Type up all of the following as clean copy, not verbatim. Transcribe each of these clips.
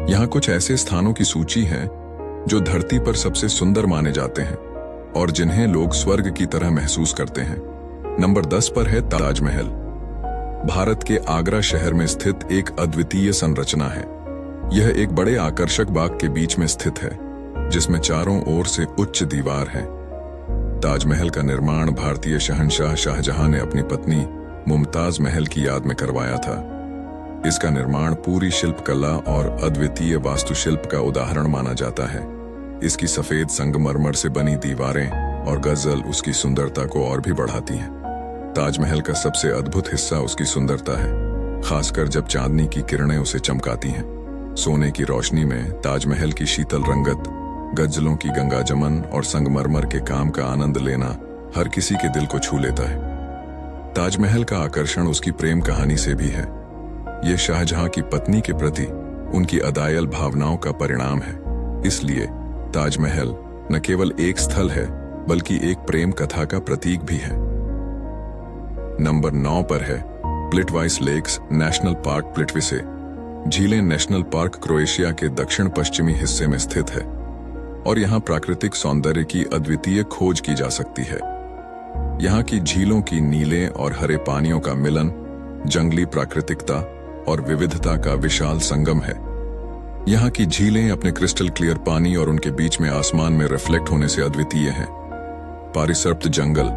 यहाँ कुछ ऐसे स्थानों की सूची है जो धरती पर सबसे सुंदर माने जाते हैं और जिन्हें लोग स्वर्ग की तरह महसूस करते हैं। नंबर 10 पर है ताजमहल। भारत के आगरा शहर में स्थित एक अद्वितीय संरचना है। यह एक बड़े आकर्षक बाग के बीच में स्थित है जिसमें चारों ओर से उच्च दीवार है। ताजमहल का निर्माण भारतीय शहंशाह शाहजहां ने अपनी पत्नी मुमताज महल की याद में करवाया था। इसका निर्माण पूरी शिल्पकला और अद्वितीय वास्तुशिल्प का उदाहरण माना जाता है। इसकी सफेद संगमरमर से बनी दीवारें और गजल उसकी सुंदरता को और भी बढ़ाती हैं। ताजमहल का सबसे अद्भुत हिस्सा उसकी सुंदरता है, खासकर जब चांदनी की किरणें उसे चमकाती हैं। सोने की रोशनी में ताजमहल की शीतल रंगत, गजलों की गंगाजमन और संगमरमर के काम का आनंद लेना हर किसी के दिल को छू लेता है। ताजमहल का आकर्षण उसकी प्रेम कहानी से भी है। यह शाहजहां की पत्नी के प्रति उनकी अदायल भावनाओं का परिणाम है। इसलिए ताजमहल न केवल एक स्थल है बल्कि एक प्रेम कथा का प्रतीक भी है। नंबर 9 पर है प्लिटवाइस लेक्स नेशनल पार्क। प्लिटविसे झीलें नेशनल पार्क क्रोएशिया के दक्षिण पश्चिमी हिस्से में स्थित है और यहाँ प्राकृतिक सौंदर्य की अद्वितीय खोज की जा सकती है। यहाँ की झीलों की नीले और हरे पानियों का मिलन जंगली प्राकृतिकता और विविधता का विशाल संगम है। यहाँ की झीलें अपने क्रिस्टल क्लियर पानी और उनके बीच में आसमान में रिफ्लेक्ट होने से अद्वितीय हैं। पारिसर्प्त जंगल,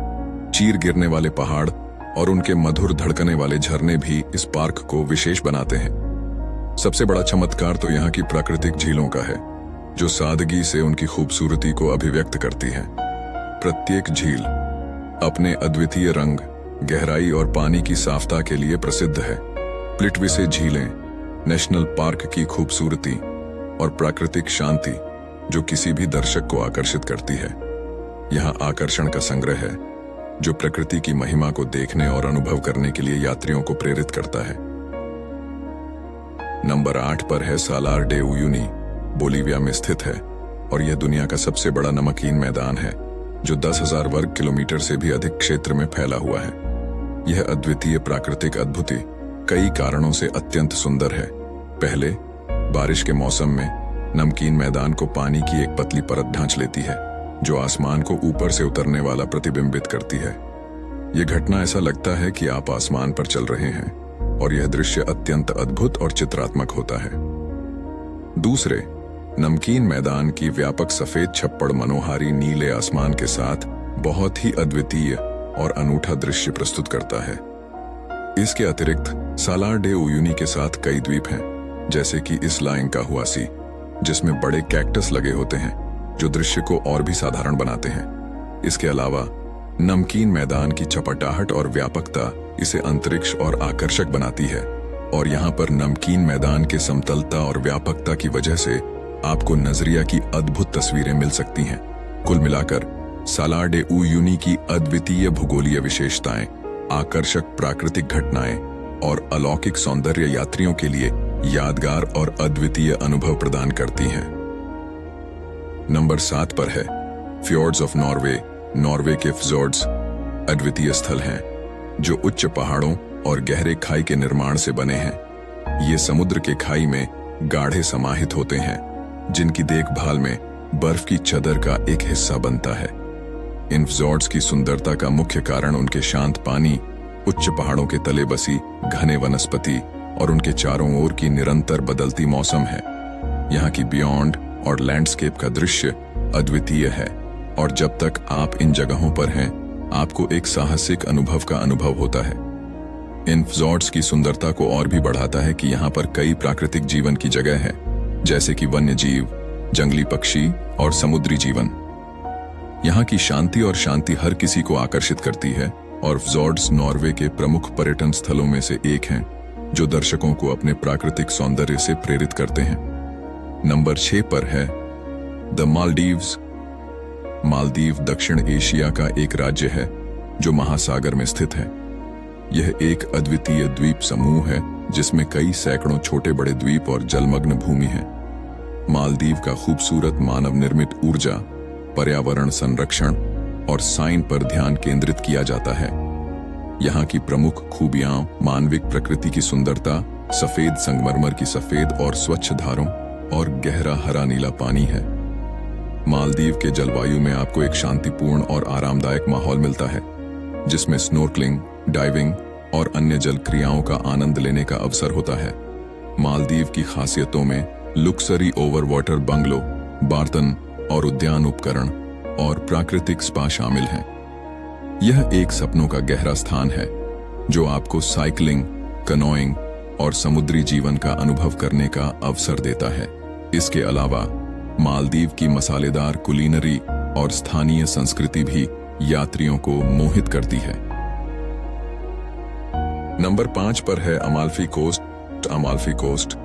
चीर गिरने वाले पहाड़ और उनके मधुर धड़कने वाले झरने भी इस पार्क को विशेष बनाते हैं। सबसे बड़ा चमत्कार तो यहाँ की प्राकृतिक झीलों का है, जो सादगी से उनकी खूबसूरती को अभिव्यक्त करती है। प्रत्येक झील अपने अद्वितीय रंग, गहराई और पानी की साफता के लिए प्रसिद्ध है। प्लिटविसे झीलें नेशनल पार्क की खूबसूरती और प्राकृतिक शांति जो किसी भी दर्शक को आकर्षित करती है। यहाँ आकर्षण का संग्रह है जो प्रकृति की महिमा को देखने और अनुभव करने के लिए यात्रियों को प्रेरित करता है। नंबर 8 पर है सालार डे उयुनी। बोलीविया में स्थित है और यह दुनिया का सबसे बड़ा नमकीन मैदान है जो 10,000 वर्ग किलोमीटर से भी अधिक क्षेत्र में फैला हुआ है। यह अद्वितीय प्राकृतिक अद्भुति कई कारणों से अत्यंत सुंदर है। पहले, बारिश के मौसम में नमकीन मैदान को पानी की एक पतली परत ढांच लेती है जो आसमान को ऊपर से उतरने वाला प्रतिबिंबित करती है। यह घटना ऐसा लगता है कि आप आसमान पर चल रहे हैं और यह दृश्य अत्यंत अद्भुत और चित्रात्मक होता है। दूसरे, नमकीन मैदान की व्यापक सफेद छप्पड़ मनोहारी नीले आसमान के साथ बहुत ही अद्वितीय और अनूठा दृश्य प्रस्तुत करता है। इसके अतिरिक्त सालार डे उयुनी के साथ कई द्वीप हैं, जैसे कि इसला इंकाहुआसी, जिसमें बड़े कैक्टस लगे होते हैं जो दृश्य को और भी साधारण बनाते हैं। इसके अलावा नमकीन मैदान की चपटाहट और व्यापकता इसे अंतरिक्ष और आकर्षक बनाती है और यहाँ पर नमकीन मैदान के समतलता और व्यापकता की वजह से आपको नजरिया की अद्भुत तस्वीरें मिल सकती हैं। कुल मिलाकर सालार डे उयुनी की अद्वितीय भूगोलीय विशेषताएं, आकर्षक प्राकृतिक घटनाएं और अलौकिक सौंदर्य यात्रियों के लिए यादगार और अद्वितीय अनुभव प्रदान करती हैं। नंबर 7 पर है फ्योर्ड्स ऑफ नॉर्वे। नॉर्वे के फ्योर्ड्स अद्वितीय स्थल हैं जो उच्च पहाड़ों और गहरे खाई के निर्माण से बने हैं। ये समुद्र के खाई में गाढ़े समाहित होते हैं जिनकी देखभाल में बर्फ की चादर का एक हिस्सा बनता है। इन फ्योर्ड्स की सुंदरता का मुख्य कारण उनके शांत पानी, उच्च पहाड़ों के तले बसी घने वनस्पति और उनके चारों ओर की निरंतर बदलती मौसम है। यहाँ की बियॉन्ड और लैंडस्केप का दृश्य अद्वितीय है और जब तक आप इन जगहों पर हैं, आपको एक साहसिक अनुभव का अनुभव होता है। इन फ्योर्ड्स की सुंदरता को और भी बढ़ाता है कि यहाँ पर कई प्राकृतिक जीवन की जगह है, जैसे कि वन्य जीव, जंगली पक्षी और समुद्री जीवन। यहाँ की शांति हर किसी को आकर्षित करती है और फ्योर्ड्स नॉर्वे के प्रमुख पर्यटन स्थलों में से एक हैं जो दर्शकों को अपने प्राकृतिक सौंदर्य से प्रेरित करते हैं। नंबर 6 पर है द मालदीव्स। मालदीव दक्षिण एशिया का एक राज्य है जो महासागर में स्थित है। यह एक अद्वितीय द्वीप समूह है जिसमें कई सैकड़ों छोटे बड़े द्वीप और जलमग्न भूमि है। मालदीव का खूबसूरत मानव निर्मित ऊर्जा, पर्यावरण संरक्षण और साइन पर ध्यान केंद्रित किया जाता है। यहाँ की प्रमुख खूबियां मानविक प्रकृति की सुंदरता, सफेद संगमरमर की सफेद और स्वच्छ धारों, और गहरा हरा नीला पानी है। मालदीव के जलवायु में आपको एक शांतिपूर्ण और आरामदायक माहौल मिलता है, जिसमें स्नोर्कलिंग, डाइविंग और अन्य जल क्रियाओं का आनंद लेने का अवसर होता है। मालदीव की खासियतों में लग्जरी ओवर वाटर बंगलो, बार्तन और उद्यान उपकरण और प्राकृतिक स्पा शामिल हैं। यह एक सपनों का गहरा स्थान है जो आपको साइकिलिंग, कनोइंग और समुद्री जीवन का अनुभव करने का अवसर देता है। इसके अलावा मालदीव की मसालेदार कुलिनरी और स्थानीय संस्कृति भी यात्रियों को मोहित करती है। नंबर 5 पर है अमाल्फी कोस्ट। अमाल्फी कोस्ट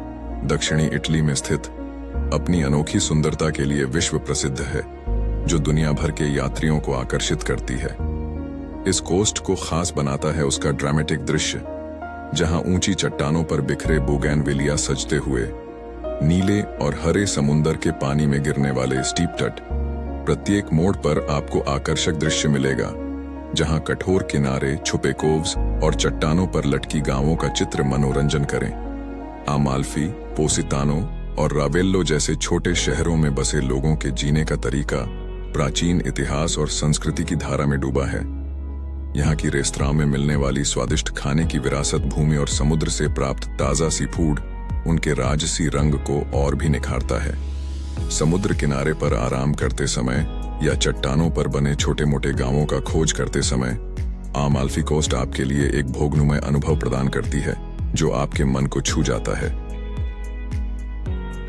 दक्षिणी इटली में स्थित अपनी अनोखी सुंदरता के लिए विश्व प्रसिद्ध है, जो दुनिया भर के यात्रियों को आकर्षित करती है। इस कोस्ट को खास बनाता है उसका ड्रामेटिक दृश्य, जहां ऊंची चट्टानों पर बिखरे बोगैनविलिया सजते हुए नीले और हरे समुंदर के पानी में गिरने वाले स्टीप तट। प्रत्येक मोड़ पर आपको आकर्षक दृश्य मिलेगा, जहां कठोर किनारे, छुपे कोव्स और चट्टानों पर लटकी गांवों का चित्र मनोरंजन करें। अमाल्फी, पोसितानो और रावेल्लो जैसे छोटे शहरों में बसे लोगों के जीने का तरीका प्राचीन इतिहास और संस्कृति की धारा में डूबा है। यहाँ की रेस्तरां में मिलने वाली स्वादिष्ट खाने की विरासत, भूमि और समुद्र से प्राप्त ताजा सी फूड उनके राजसी रंग को और भी निखारता है। समुद्र किनारे पर आराम करते समय या चट्टानों पर बने छोटे मोटे गांवों का खोज करते समय अमाल्फी कोस्ट आपके लिए एक भोगनुमय अनुभव प्रदान करती है, जो आपके मन को छू जाता है।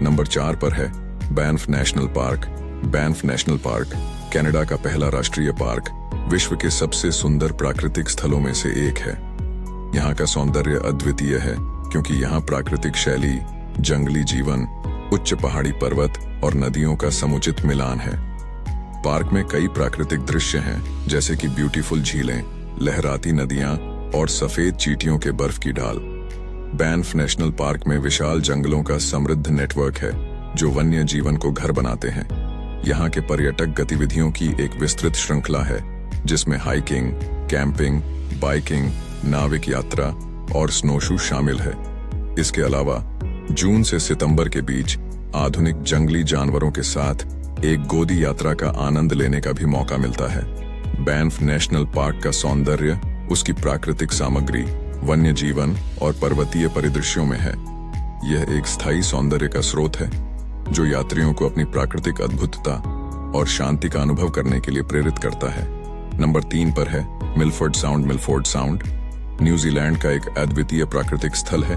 नंबर 4 पर है Banff national park. Banff national park Canada का पहला राष्ट्रीय पार्क विश्व के सबसे सुंदर प्राकृतिक स्थलों में से एक है। यहाँ का सौंदर्य अद्वितीय है, क्योंकि यहाँ प्राकृतिक शैली, जंगली जीवन, उच्च पहाड़ी पर्वत और नदियों का समुचित मिलान है। पार्क में कई प्राकृतिक दृश्य हैं, जैसे कि ब्यूटीफुल झीलें, लहराती नदियां और सफेद चींटियों के बर्फ की ढाल। बैंफ नेशनल पार्क में विशाल जंगलों का समृद्ध नेटवर्क है, जो वन्य जीवन को घर बनाते हैं। यहाँ के पर्यटक गतिविधियों की एक विस्तृत श्रृंखला है, जिसमें हाइकिंग, कैंपिंग, बाइकिंग, नाविक यात्रा और स्नोशू शामिल है। इसके अलावा जून से सितंबर के बीच आधुनिक जंगली जानवरों के साथ एक गोदी यात्रा का आनंद लेने का भी मौका मिलता है। बैंफ नेशनल पार्क का सौंदर्य उसकी प्राकृतिक सामग्री, वन्य जीवन और पर्वतीय परिदृश्यों में है। यह एक स्थायी सौंदर्य का स्रोत है, जो यात्रियों को अपनी प्राकृतिक अद्भुतता और शांति का अनुभव करने के लिए प्रेरित करता है। नंबर 3 पर है Milford sound. Milford sound New Zealand का एक अद्वितीय प्राकृतिक स्थल है,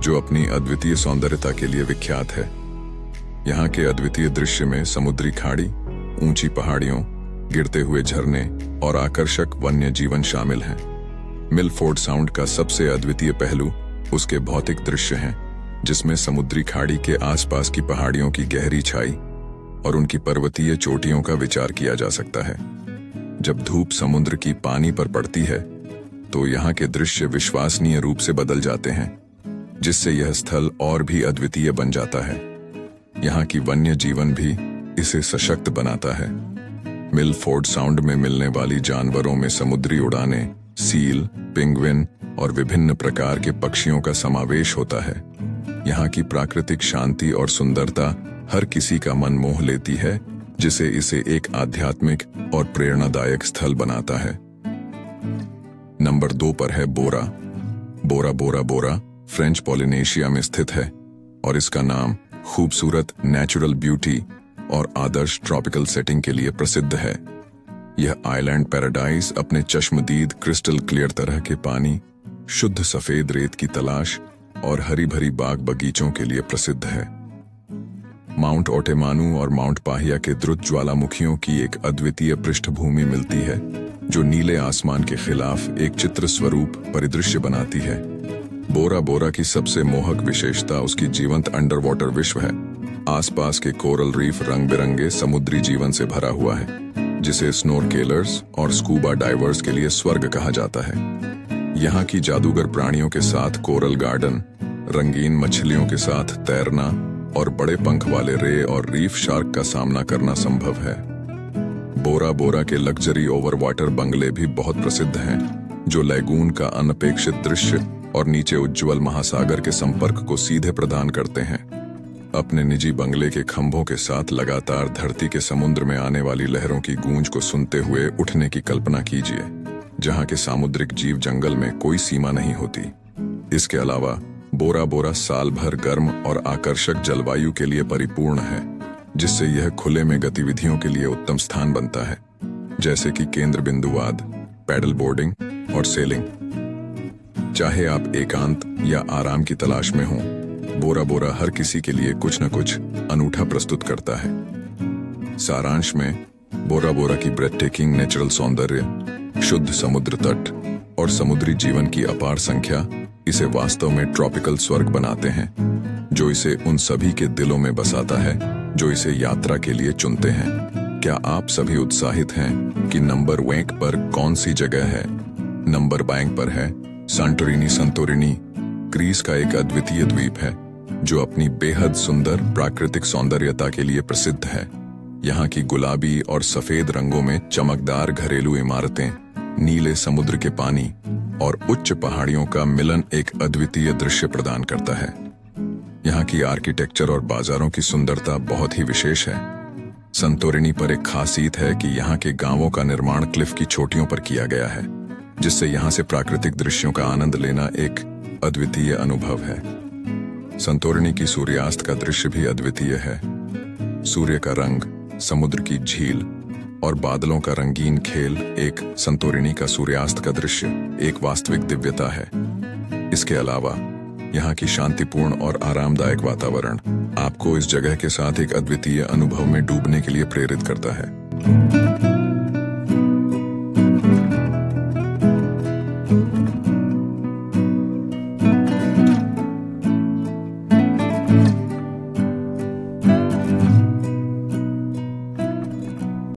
जो अपनी अद्वितीय सौंदर्यता के लिए विख्यात है। यहाँ के अद्वितीय दृश्य में समुद्री खाड़ी, ऊंची पहाड़ियों, गिरते हुए झरने और आकर्षक वन्य जीवन शामिल हैं। मिलफोर्ड साउंड का सबसे अद्वितीय पहलू उसके भौतिक दृश्य हैं, जिसमें समुद्री खाड़ी के आसपास की पहाड़ियों की गहरी छाई और उनकी पर्वतीय चोटियों का विचार किया जा सकता है। जब धूप समुद्र की पानी पर पड़ती है, तो यहाँ के दृश्य विश्वसनीय रूप से बदल जाते हैं, जिससे यह स्थल और भी अद्वितीय बन जाता है। यहाँ की वन्य जीवन भी इसे सशक्त बनाता है। मिलफोर्ड साउंड में मिलने वाली जानवरों में समुद्री उड़ानें, सील, पेंगुइन और विभिन्न प्रकार के पक्षियों का समावेश होता है। यहाँ की प्राकृतिक शांति और सुंदरता हर किसी का मन मोह लेती है, जिसे इसे एक आध्यात्मिक और प्रेरणादायक स्थल बनाता है। नंबर 2 पर है बोरा। बोरा बोरा बोरा फ्रेंच पॉलिनेशिया में स्थित है और इसका नाम खूबसूरत नेचुरल ब्यूटी और आदर्श ट्रॉपिकल सेटिंग के लिए प्रसिद्ध है। यह आइलैंड पैराडाइज अपने चश्मदीद क्रिस्टल क्लियर तरह के पानी, शुद्ध सफेद रेत की तलाश और हरी भरी बाग बगीचों के लिए प्रसिद्ध है। माउंट ओटेमानू और माउंट पाहिया के द्रुत ज्वालामुखियों की एक अद्वितीय पृष्ठभूमि मिलती है, जो नीले आसमान के खिलाफ एक चित्र स्वरूप परिदृश्य बनाती है। बोरा बोरा की सबसे मोहक विशेषता उसकी जीवंत अंडर वाटर विश्व है। आसपास के कोरल रीफ रंग बिरंगे समुद्री जीवन से भरा हुआ है, जिसे स्नोरकेलर्स और स्कूबा डाइवर्स के लिए स्वर्ग कहा जाता है। यहाँ की जादूगर प्राणियों के साथ कोरल गार्डन, रंगीन मछलियों के साथ तैरना और बड़े पंख वाले रे और रीफ शार्क का सामना करना संभव है। बोरा बोरा के लग्जरी ओवर वाटर बंगले भी बहुत प्रसिद्ध हैं, जो लैगून का अनपेक्षित दृश्य और नीचे उज्ज्वल महासागर के संपर्क को सीधे प्रदान करते हैं। अपने निजी बंगले के खंभों के साथ लगातार धरती के समुद्र में आने वाली लहरों की गूंज को सुनते हुए उठने की कल्पना कीजिए, जहां के सामुद्रिक जीव जंगल में कोई सीमा नहीं होती। इसके अलावा बोरा बोरा साल भर गर्म और आकर्षक जलवायु के लिए परिपूर्ण है, जिससे यह खुले में गतिविधियों के लिए उत्तम स्थान बनता है, जैसे कि केंद्र बिंदुवाद, पैडल बोर्डिंग और सेलिंग। चाहे आप एकांत या आराम की तलाश में हों, बोरा बोरा हर किसी के लिए कुछ न कुछ अनूठा प्रस्तुत करता है। सारांश में बोरा बोरा की ब्रेथटेकिंग नेचुरल सौंदर्य, शुद्ध समुद्र तट और समुद्री जीवन की अपार संख्या इसे वास्तव में ट्रॉपिकल स्वर्ग बनाते हैं, जो इसे उन सभी के दिलों में बसाता है जो इसे यात्रा के लिए चुनते हैं। क्या आप सभी उत्साहित हैं कि नंबर 1 पर कौन सी जगह है? नंबर 2 पर है सांटोरिनी। संतोरिनी ग्रीस का एक अद्वितीय द्वीप है जो अपनी बेहद सुंदर प्राकृतिक सौंदर्यता के लिए प्रसिद्ध है। यहाँ की गुलाबी और सफेद रंगों में चमकदार घरेलू इमारतें, नीले समुद्र के पानी और उच्च पहाड़ियों का मिलन एक अद्वितीय दृश्य प्रदान करता है। यहाँ की आर्किटेक्चर और बाजारों की सुंदरता बहुत ही विशेष है। संतोरिनी पर एक खासियत है कि यहाँ के गांवों का निर्माण क्लिफ की चोटियों पर किया गया है, जिससे यहाँ से प्राकृतिक दृश्यों का आनंद लेना एक अद्वितीय अनुभव है। संतोरिनी की सूर्यास्त का दृश्य भी अद्वितीय है। सूर्य का रंग, समुद्र की झील और बादलों का रंगीन खेल एक संतोरिनी का सूर्यास्त का दृश्य एक वास्तविक दिव्यता है। इसके अलावा यहाँ की शांतिपूर्ण और आरामदायक वातावरण आपको इस जगह के साथ एक अद्वितीय अनुभव में डूबने के लिए प्रेरित करता है।